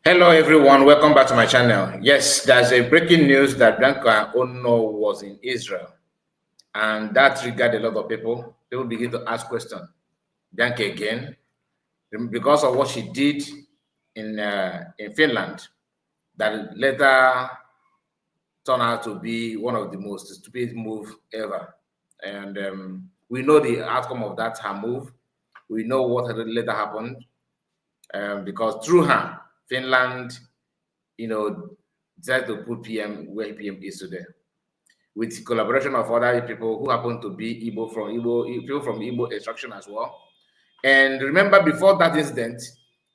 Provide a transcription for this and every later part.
Hello everyone, welcome back to my channel. Yes, there's a breaking news that Bianca Onoh was in Israel, and that triggered a lot of people. People begin to ask questions. Bianca again, because of what she did in Finland, that later turned out to be one of the most stupid move ever. And we know the outcome of that her move. We know what later happened, because through her, Finland decided to put PM where PM is today, with collaboration of other people who happen to be people from Igbo extraction as well. And remember, before that incident,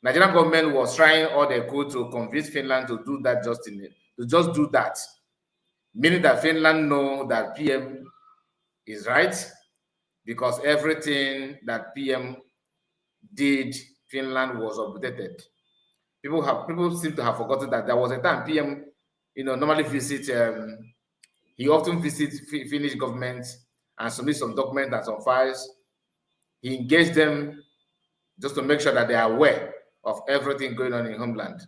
Nigerian government was trying all they could to convince Finland to do that to just do that, meaning that Finland know that PM is right because everything that PM did, Finland was updated. People seem to have forgotten that there was a time PM, normally visit. He often visits Finnish government and submit some documents and some files. He engaged them just to make sure that they are aware of everything going on in homeland.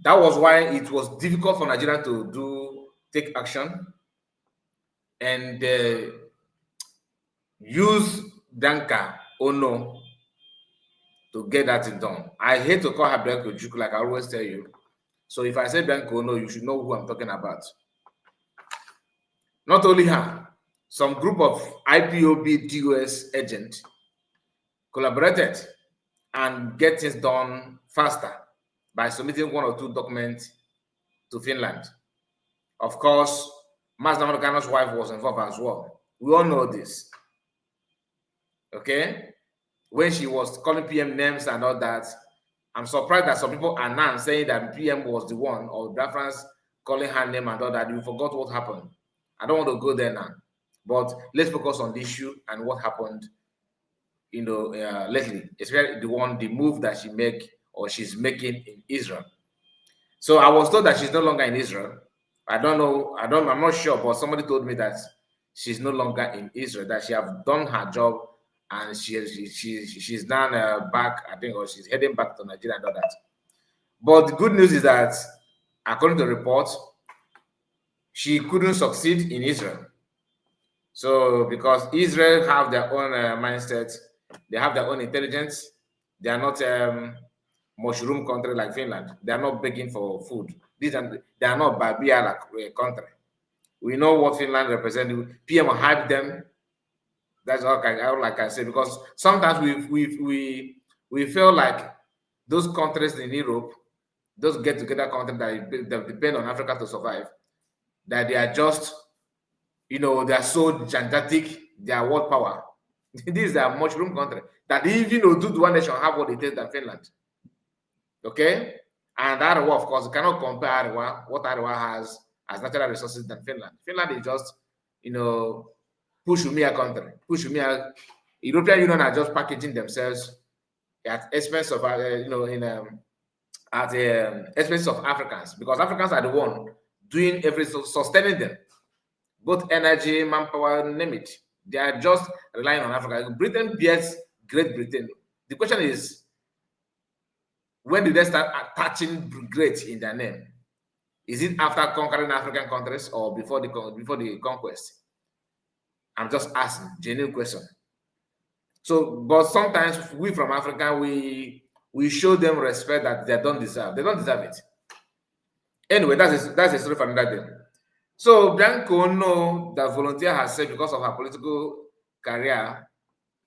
That was why it was difficult for Nigeria to take action and use Bianca Onoh to get that thing done. I hate to call her Bianca Ojukwu, like I always tell you. So if I say Bianca Onoh, you should know who I'm talking about. Not only her, some group of IPOB DOS agents collaborated and get things done faster by submitting one or two documents to Finland. Of course, Mas Namorokano's wife was involved as well. We all know this. Okay? When she was calling PM names and all that, I'm surprised that some people are now saying that PM was the one, or Biafrans calling her name and all that. You forgot what happened. I don't want to go there now. But let's focus on the issue and what happened, lately, especially the move that she's making in Israel. So I was told that she's no longer in Israel. I'm not sure, but somebody told me that she's no longer in Israel, that she have done her job and she's now back, I think, or she's heading back to Nigeria and all that. But the good news is that, according to the report, she couldn't succeed in Israel. So because Israel have their own mindset, they have their own intelligence. They are not mushroom country like Finland. They are not begging for food. They are not Babia like country. We know what Finland represents. PM hype them. That's all I can say, because sometimes we feel like those countries in Europe, those get together countries that depend on Africa to survive, that they are just, they are so gigantic, they are world power. These are mushroom country that even do the one nation have what it is than Finland. Okay? And Arawa, of course, you cannot compare Arawa, what Arawa has as natural resources than Finland. Finland is just, push me a country. Push me a European Union are just packaging themselves at expense of expense of Africans, because Africans are the one doing everything, sustaining them, both energy, manpower, name it. They are just relying on Africa. Britain bears Great Britain. The question is, when did they start attaching great in their name? Is it after conquering African countries or before the conquest? I'm just asking, genuine question. So, but sometimes we from Africa, we show them respect that they don't deserve. They don't deserve it. Anyway, that's a story for another day. So Bianca Onoh, the volunteer, has said because of her political career,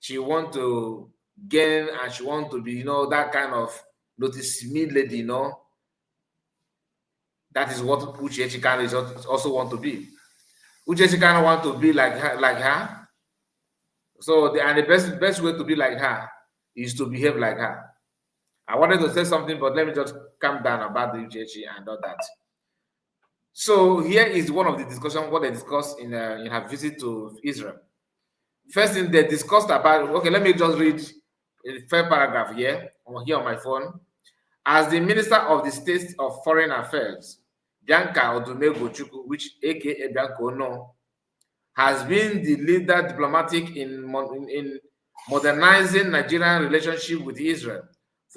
she want to gain and she want to be, that kind of notice me lady, That is what Uche Chikano is also want to be. Uche Chikano want to be like her. So the best way to be like her is to behave like her. I wanted to say something, but let me just calm down about the Uche and all that. So here is one of the discussion, what they discussed in her visit to Israel. First thing they discussed about, okay, let me just read a first paragraph here on my phone. As the Minister of the State of Foreign Affairs, Bianca Odumegwu, which aka Bianca Onoh, has been the leader diplomatic in modernizing Nigerian relationship with Israel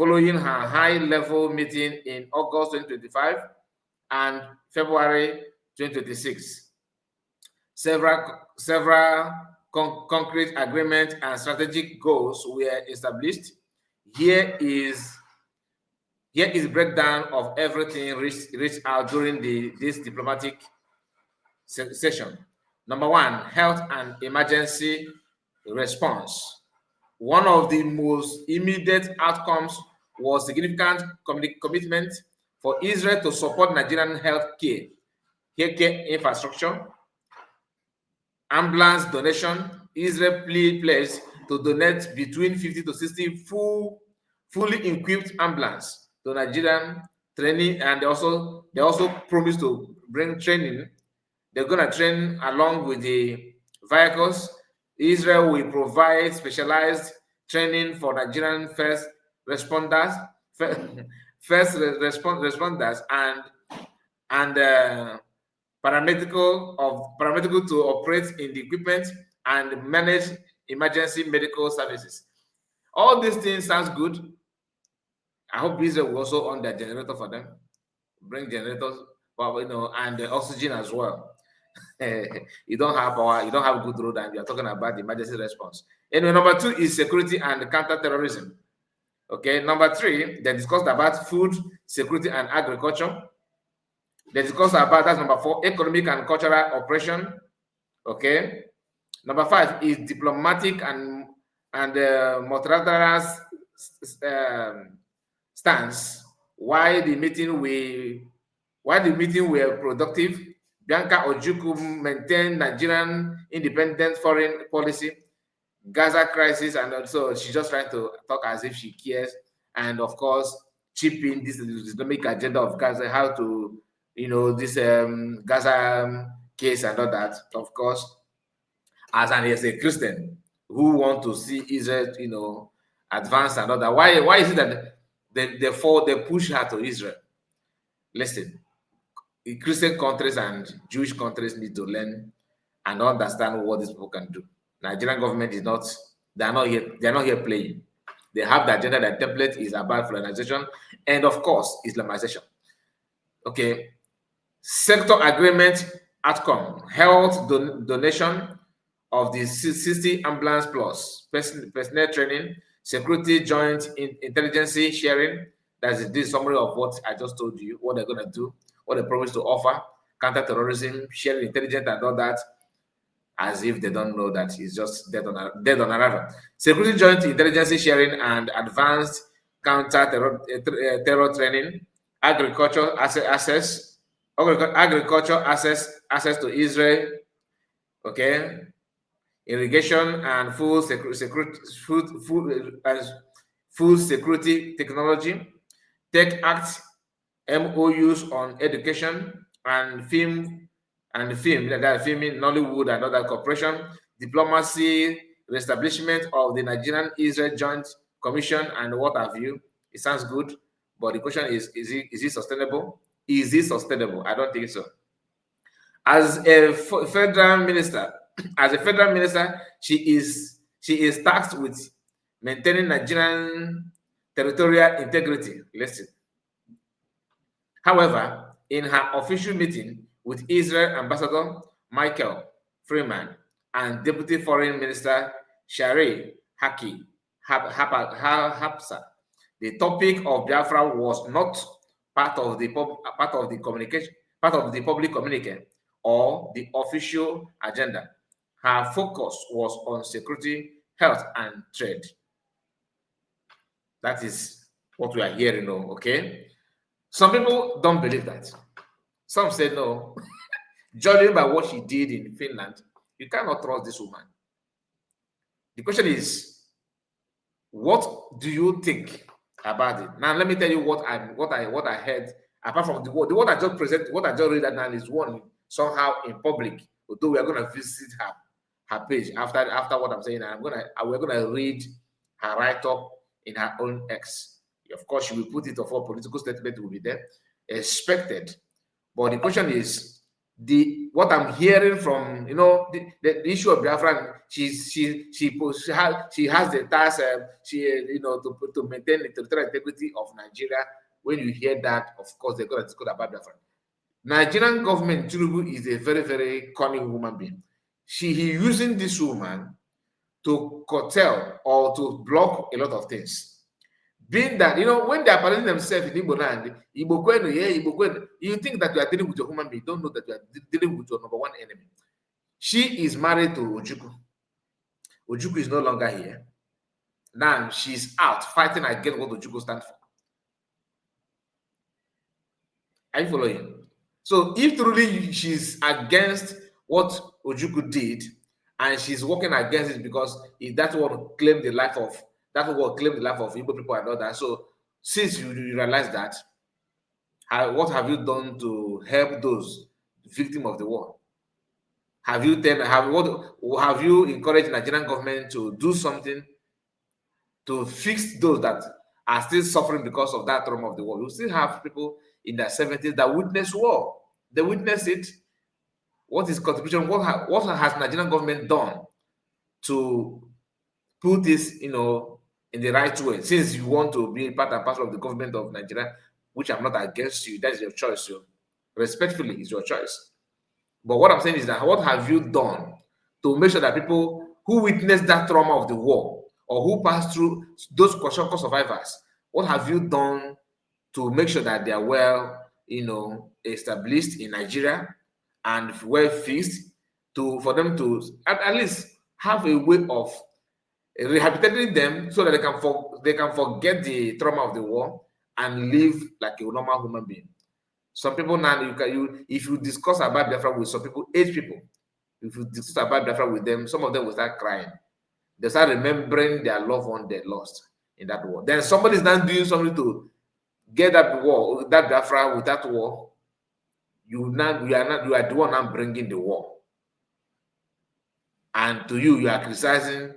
following her high-level meeting in August 2025 and February 2026. Several concrete agreements and strategic goals were established. Here is breakdown of everything reached out during this diplomatic session. Number one, health and emergency response. One of the most immediate outcomes was significant commitment for Israel to support Nigerian healthcare infrastructure, ambulance donation. Israel pledged to donate between 50 to 60 fully equipped ambulance to Nigerian training, and they also promised to bring training. They're going to train along with the vehicles. Israel will provide specialized training for Nigerian first responders, and paramedical to operate in the equipment and manage emergency medical services. All these things sounds good. I hope Israel will also own their generator for them, bring generators, and the oxygen as well. You don't have power, you don't have good road, and you're talking about the emergency response. Anyway, number two is security and counter-terrorism. Okay, number three, they discussed about food security and agriculture. They discussed about, that's number four, economic and cultural operation. Okay, number five is diplomatic and multilateral stance. Why the meeting were productive. Bianca Ojukwu maintained Nigerian independent foreign policy, Gaza crisis, and also she's just trying to talk as if she cares, and of course, chip in this Islamic agenda of Gaza, how to, this Gaza case and all that. Of course, as a Christian who want to see Israel, advance and all that. Why is it that they push her to Israel? Listen, Christian countries and Jewish countries need to learn and understand what these people can do. Nigerian government is not, they're not here playing. They have the agenda, that template is about colonization and of course Islamization. Okay. Sector agreement outcome, health donation of the 60 ambulance plus, personnel training, security joint intelligence sharing. That's this summary of what I just told you, what they're going to do, what they promise to offer, counter-terrorism, sharing intelligence and all that, as if they don't know that it's just dead on arrival. Security joint intelligence sharing and advanced counter-terror training, agriculture access to Israel, okay, irrigation and food security technology, Tech Act, MOUs on education and filming, Nollywood and other cooperation, diplomacy, reestablishment of the Nigerian Israel Joint Commission and what have you. It sounds good, but the question is it sustainable? Is it sustainable? I don't think so. As a federal minister, she is tasked with maintaining Nigerian territorial integrity. Listen. However, in her official meeting with Israel Ambassador Michael Freeman and Deputy Foreign Minister Shari Haki Hapsa, the topic of Biafra was not part of the public communique or the official agenda. Her focus was on security, health, and trade. That is what we are hearing now, okay? Some people don't believe that. Some say no. Judging by what she did in Finland, you cannot trust this woman. The question is, what do you think about it? Now, let me tell you what I heard. Apart from the what I just present, what I just read that now is one somehow in public. Although we are going to visit her page after what I'm saying, we're gonna read her write-up in her own X. Of course, she will put it off, a political statement will be there, expected. But the question is, what I'm hearing from the issue of Biafra, she has the task to maintain the territorial integrity of Nigeria. When you hear that, of course, they're going to discuss about Biafra. Nigerian government, Tinubu is a very, very cunning human being. He using this woman to curtail or to block a lot of things. Being that, when they are parading themselves in Igbo land, Igbo kwenu, yeah, Igbo kwenu, you think that you are dealing with your human being, you don't know that you are dealing with your number one enemy. She is married to Ojukwu. Ojukwu is no longer here. Now she's out fighting against what Ojukwu stands for. Are you following? So if truly she's against what Ojukwu did, and she's working against it because that's what claimed the life of Igbo people and all that. So since you realize that, what have you done to help those victims of the war? Have you encouraged Nigerian government to do something to fix those that are still suffering because of that trauma of the war? You still have people in their 70s that witness war. They witness it. What is contribution? What has Nigerian government done to put this, in the right way? Since you want to be part and parcel of the government of Nigeria, which I'm not against you, that's your choice. So respectfully, it's your choice. But what I'm saying is that what have you done to make sure that people who witnessed that trauma of the war or who passed through those Kwashiorkor survivors, what have you done to make sure that they are well, established in Nigeria and well fixed for them to at least have a way of rehabilitating them so that they can forget the trauma of the war and live like a normal human being. Some people now, if you discuss about Biafra with some people, 8 people, if you discuss about Biafra with them, some of them will start crying. They start remembering their loved one they lost in that war. Then somebody is now doing something to get that war, that Biafra with that war. You are the one now bringing the war. And to you are criticizing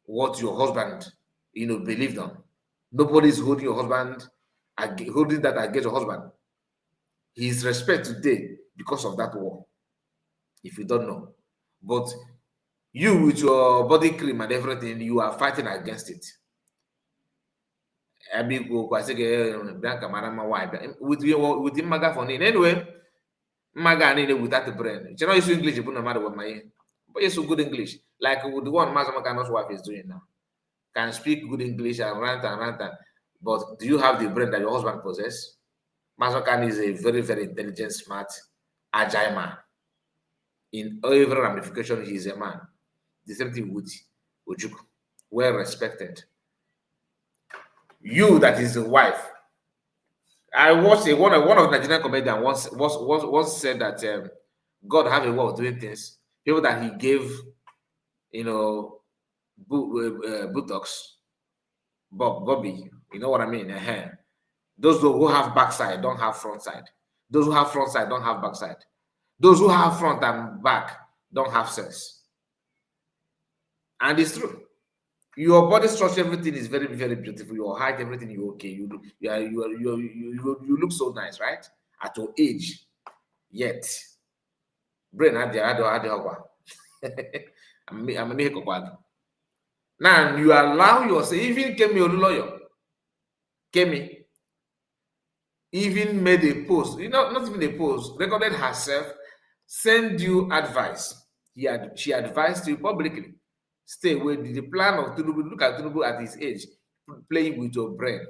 what your husband, believed on. Nobody is holding your husband, holding that against your husband. He is respect today because of that war. If you don't know. But you with your body cream and everything, you are fighting against it. Bianca, with the megaphone. Anyway, Maga without the brain. You know, it's English, no matter what my. But it's good English. Like with the one Mazamaka's wife is doing now. Can speak good English and rant. But do you have the brain that your husband possesses? Mazokan is a very, very intelligent, smart, agile man. In every ramification, he is a man. The same thing with Ojukwu. Well respected. You that is the wife. I watched one of Nigerian comedians once said that God have a way of doing things. People that he gave, buttocks, Bobby, you know what I mean? Those who have backside don't have front side. Those who have front side don't have backside. Those who have front and back don't have sense. And it's true. Your body structure, everything is very, very beautiful. Your height, everything you okay. You look so nice, right? At your age, yet brain had the now you allow yourself. Even Kemi lawyer, Kemi even made a post. Not even a post. Recorded herself, send you advice. She advised you publicly. Stay away. The plan of Tinubu, look at Tinubu at his age, playing with your brain.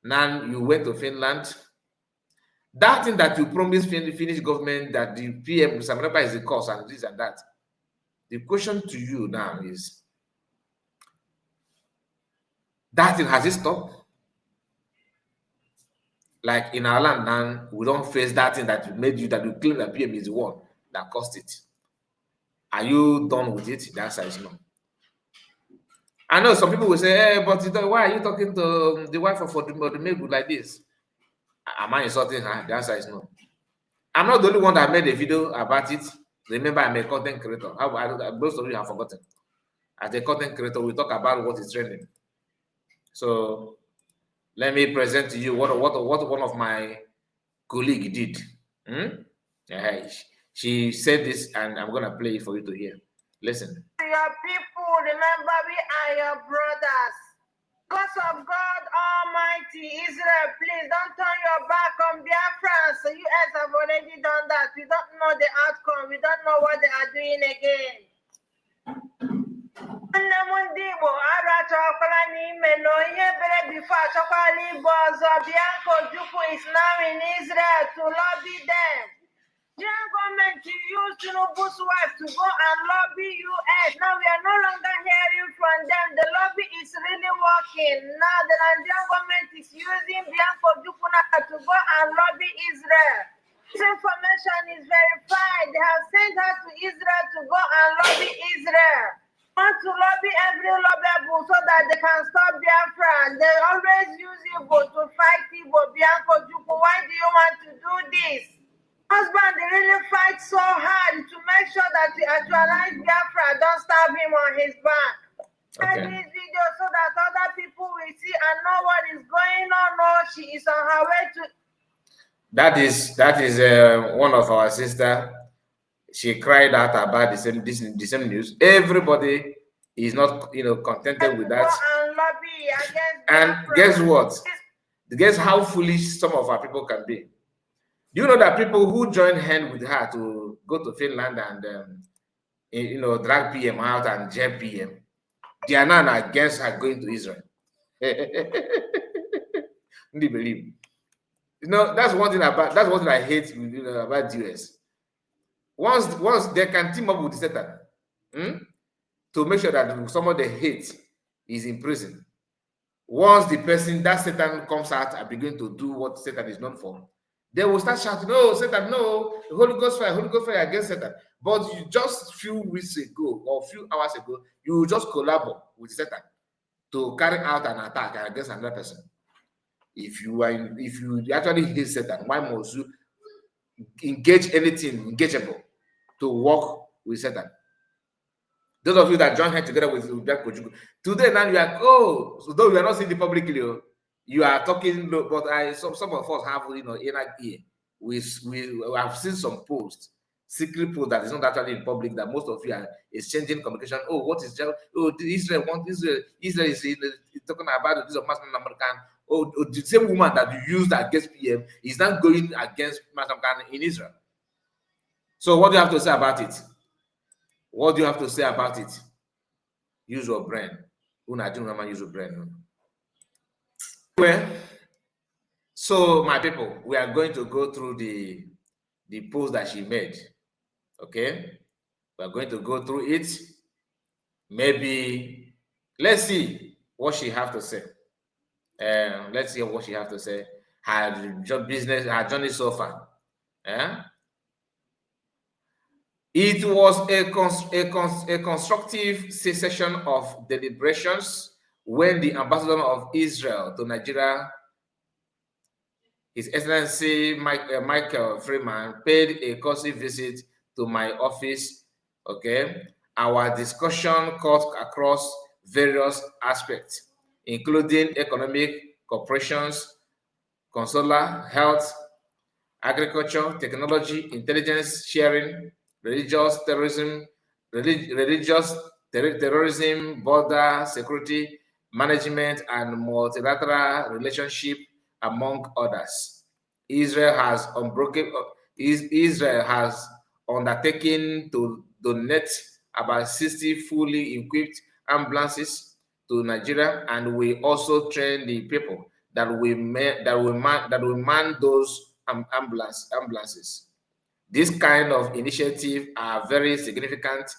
Now you went to Finland. That thing that you promised Finnish government that the PM Samarapa is the cause and this and that. The question to you now is, that thing, has it stopped? Like in our land now, we don't face that thing that you claim that PM is the one that caused it. Are you done with it? The answer is no. I know some people will say, hey, but why are you talking to the wife of Odumegwu like this? Am I insulting her? The answer is no. I'm not the only one that made a video about it. Remember, I'm a content creator. Most of you have forgotten. As a content creator, we talk about what is trending. So let me present to you what one of my colleagues did She said this, and I'm gonna play it for you to hear. Listen. Your people, remember we are your brothers. Because of God Almighty, Israel, please don't turn your back on Biafra. So US have already done that. We don't know the outcome. We don't know what they are doing again. Nne m ndị Igbo arachọkwala n'ime na onye bere bifo achọkwala ịbụ ọzọ. Bianca Ojukwu is now in Israel to lobby them. Nigerian government use Tinubu's wife to go and lobby US. Now we are no longer hearing from them. The lobby is really working. Now the Nigerian government is using Bianca Ojukwu to go and lobby Israel. This information is verified. They have sent her to Israel to go and lobby Israel. Want to lobby every lobbyable so that they can stop Biafra. They always use Igbo to fight Igbo. Bianca Ojukwu, why do you want to do this? Husband, they really fight so hard to make sure that we actualize Biafra. Don't stab him on his back. Okay. This video so that other people will see and know what is going on. Oh, she is on her way to. That is one of our sister. She cried out about the same news. Everybody is not, contented with that. And guess what? Guess how foolish some of our people can be. Do you know that people who joined hand with her to go to Finland and drag PM out and jail PM, they are now against her going to Israel? They believe. That's one thing I hate about the US. Once they can team up with Satan to make sure that someone they hate is in prison. Once the person that Satan comes out and begin to do what Satan is known for, they will start shouting, "No, Satan, no, Holy Ghost fire against Satan." But you just few weeks ago or few hours ago, you just collaborate with Satan to carry out an attack against another person. If you actually hate Satan, why must you engage anything engageable to work with Satan? Those of you that join hand together with Bianca Ojukwu, today now you are, so though we are not seeing the publicly, you are talking, but some of us have inner ear. We have seen some posts, secret posts that is not actually in public, that most of you are exchanging communication. Oh, what is Israel want? Israel is talking about this of Master American. Oh, the same woman that you used against PM is not going against Master American in Israel. So what do you have to say about it? What do you have to say about it? Use your brain. Use your brain. Well, so my people, we are going to go through the post that she made. Okay, we are going to go through it. Maybe let's see what she have to say. Let's see what she have to say. Her business, her journey so far. It was a constructive session of deliberations when the ambassador of Israel to Nigeria, His Excellency Michael Freeman, paid a courtesy visit to my office. Okay, our discussion cut across various aspects, including economic, corporations, consular, health, agriculture, technology, intelligence sharing, religious terrorism, border security, management, and multilateral relationship, among others. Israel has undertaken to donate about 60 fully equipped ambulances to Nigeria, and we also train the people that will man those ambulances. This kind of initiative are very significant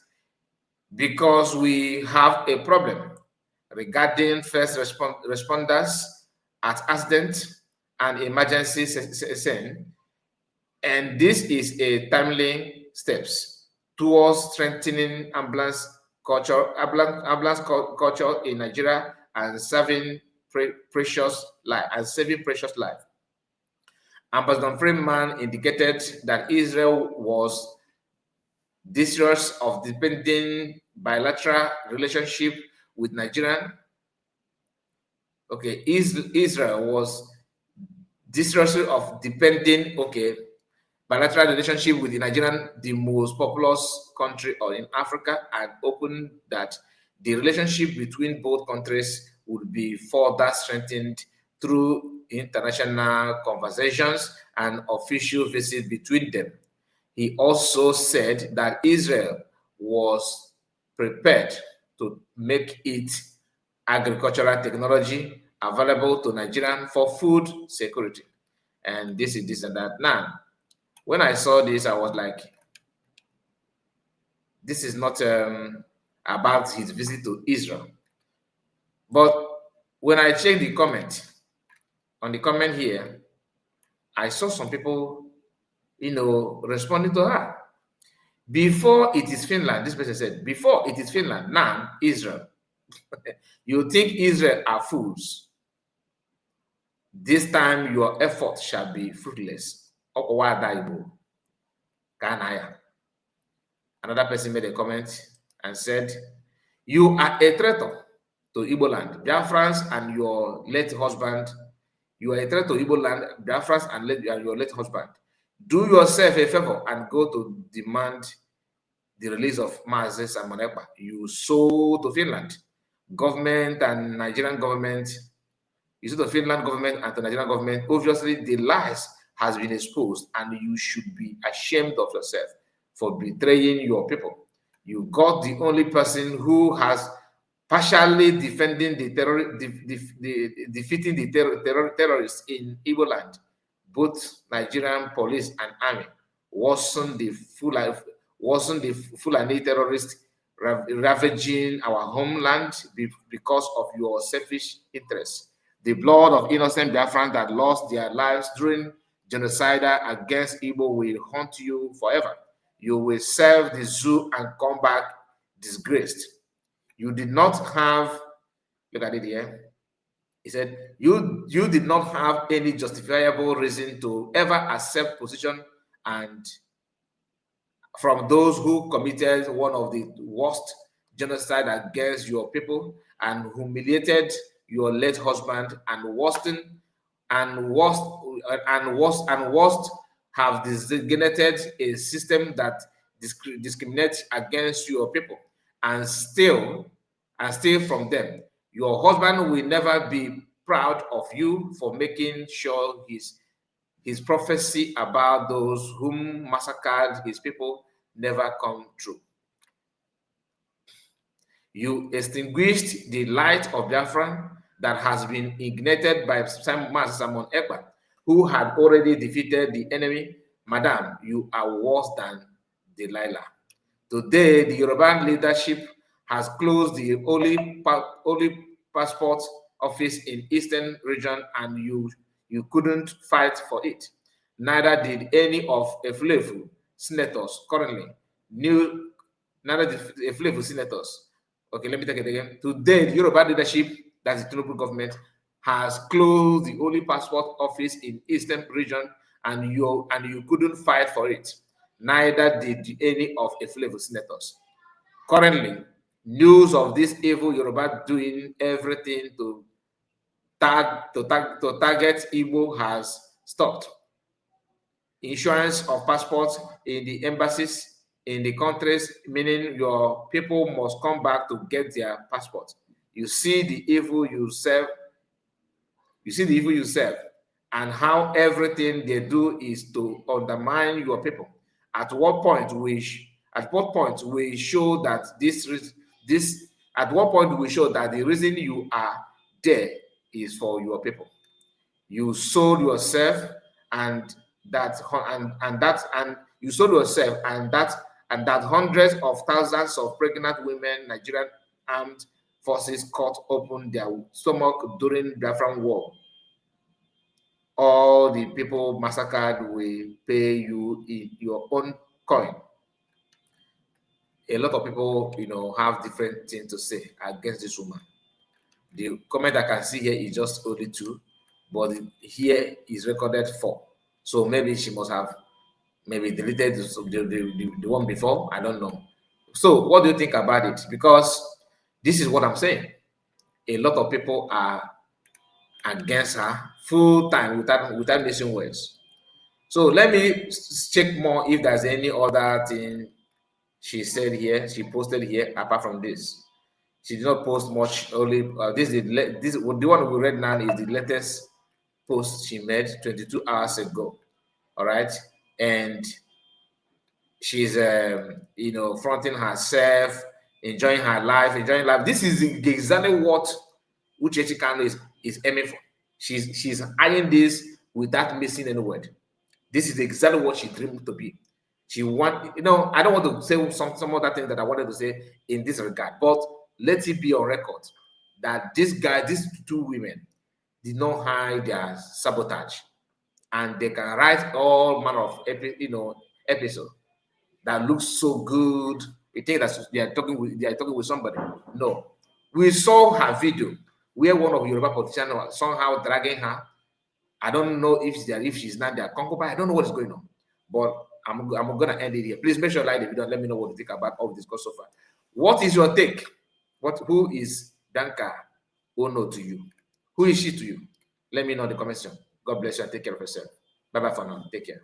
because we have a problem regarding first responders at accident and emergency scene, and this is a timely steps towards strengthening ambulance culture in Nigeria and saving precious life. Ambassador Freeman indicated that Israel was desirous of deepening bilateral relationship with Nigeria. Okay, Israel was desirous of deepening bilateral relationship with the Nigerian, the most populous country in Africa, and opened that the relationship between both countries would be further strengthened through international conversations and official visits between them. He also said that Israel was prepared to make its agricultural technology available to Nigerians for food security. And this is this and that. Now, when I saw this, I was like, this is not about his visit to Israel. But when I checked the comment, on the comment here, I saw some people, responding to her. Before it is Finland, this person said, before it is Finland, now Israel. You think Israel are fools. This time your effort shall be fruitless. Another person made a comment and said, you are a traitor to Igbo land. Biafrans and your late husband, you are a traitor to Igbo land, Biafrans and your late husband. Do yourself a favor and go to demand the release of Mazi Simon Ekpa. You sold to Finland. Government and Nigerian government, you sold to Finland government and the Nigerian government. Obviously, the lies has been exposed and you should be ashamed of yourself for betraying your people. You got the only person who has partially defending the defeating the terrorists in Igbo land. Both Nigerian police and army wasn't the Fulani terrorists ravaging our homeland because of your selfish interests. The blood of innocent Biafrans that lost their lives during genocide against Igbo will haunt you forever. You will serve the zoo and come back disgraced. You did not have, look at it here. He said, you did not have any justifiable reason to ever accept position and from those who committed one of the worst genocide against your people and humiliated your late husband and worst have designated a system that discriminates against your people and steal from them. Your husband will never be proud of you for making sure his prophecy about those whom massacred his people never come true. You extinguished the light of Biafra that has been ignited by Master Simon Ekpa, who had already defeated the enemy. Madam, you are worse than Delilah. Today, the Yoruba leadership has closed the only passport office in Eastern region, and you couldn't fight for it. Neither did any of Efulefu senators currently. Neither did Efulefu senators. Okay, let me take it again. Today, the Yoruba leadership, that's the Tinubu government, has closed the only passport office in Eastern region, and you couldn't fight for it. Neither did any of Efulefu senators. Currently, news of this evil Yoruba doing everything to target Igbo has stopped. Insurance of passports in the embassies in the countries, meaning your people must come back to get their passport. You see the evil you serve. You see the evil you serve, and how everything they do is to undermine your people. At what point we show that at what point we show that the reason you are there is for your people. You sold yourself and you sold yourself and that hundreds of thousands of pregnant women Nigerian armed forces cut open their stomach during Biafran war. All the people massacred will pay you in your own coin. A lot of people, have different things to say against this woman. The comment I can see here is just only 2, but here is recorded 4. So maybe she must have deleted the one before. I don't know. So what do you think about it? Because this is what I'm saying. A lot of people are against her full time without missing words. So let me check more if there's any other thing she said here, she posted here apart from this. She did not post much. Only this is the one we read now is the latest post she made 22 hours ago. All right, and she's fronting herself, enjoying her life, enjoying life. This is exactly what Uchechi Kano is aiming for. She's eyeing this without missing any word. This is exactly what she dreamed to be. She want, I don't want to say some other things that I wanted to say in this regard, but let it be on record that these two women did not hide their sabotage, and they can write all manner of episode that looks so good. You think that they are talking with somebody. No. We saw her video where one of Yoruba politicians somehow dragging her. I don't know if she's not their concubine. I don't know what is going on. But I'm gonna end it here. Please make sure you like the video and let me know what you think about all this discussed so far. What is your take? Who is Bianca Onoh to you? Who is she to you? Let me know in the comment section. God bless you and take care of yourself. Bye bye for now. Take care.